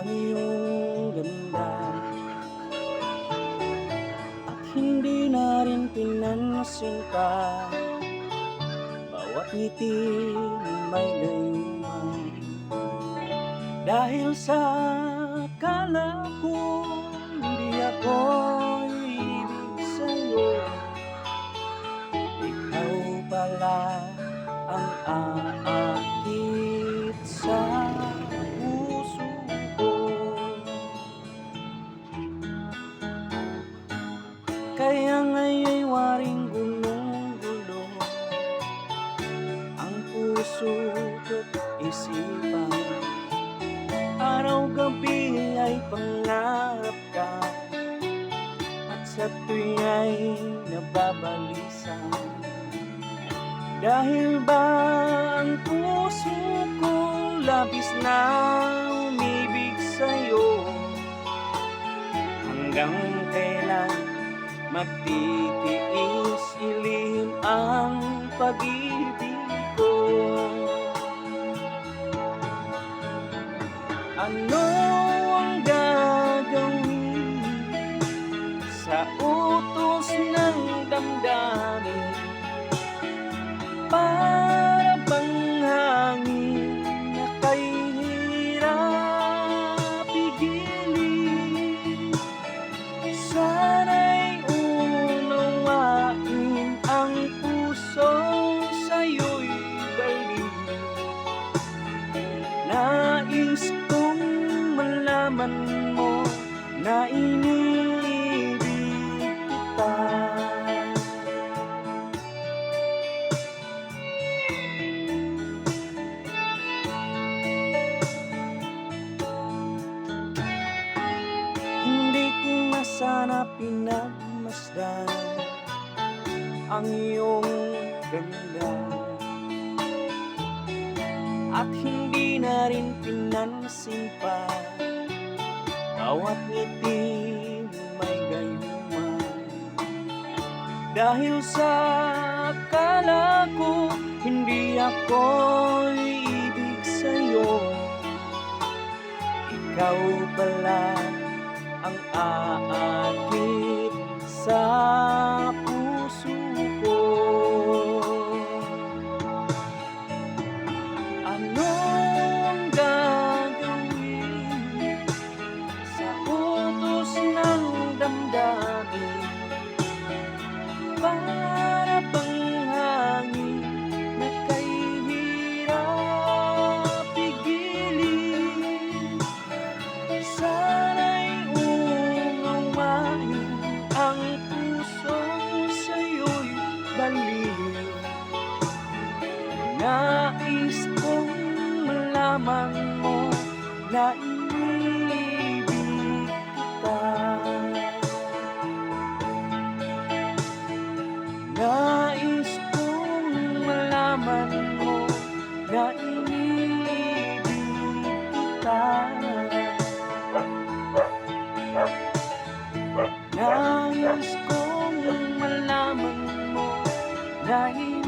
ang iyong ganda at hindi na rin pinansin pa. Bawat ngiti may gayuma dahil sa akala ko hindi ako ibig sa'yo. Ikaw pala ang aakit sa puso ko. Kaya ngayon'y waring gulong-gulo ang puso ko't isipan. Araw-gabi ay pangarap ka at sa tuwing ay nababalisa. Dahil ba ang puso ko labis na umibig sa'yo? Hanggang kailan magtitiis ilihim ang pag-ibig ko? Ano ang gagawin sa utos ng damdamin? Para bang hangin na kay hirap pigilin. Sana'y unawain ang puso sa'yo'y balik. Nais kong malaman mo na iniibig kita. Hindi ko na sana pinagmasdan ang iyong ganda at hindi na rin pinansin pa. Bawat ngiti may gayuma dahil sa akala ko hindi ako ibig sa'yo. Ikaw pala ang aakit sa puso ko. Ano ang gagawin sa utos ng damdamin? Para bang hangin na kay hirap pigilin. Sana'y umawain ang puso sa'yo'y baliw. Nais kong malaman mo na iniibig kita. Nais kong malaman mo na iniibig kita. Nais kong malaman mo na iniibig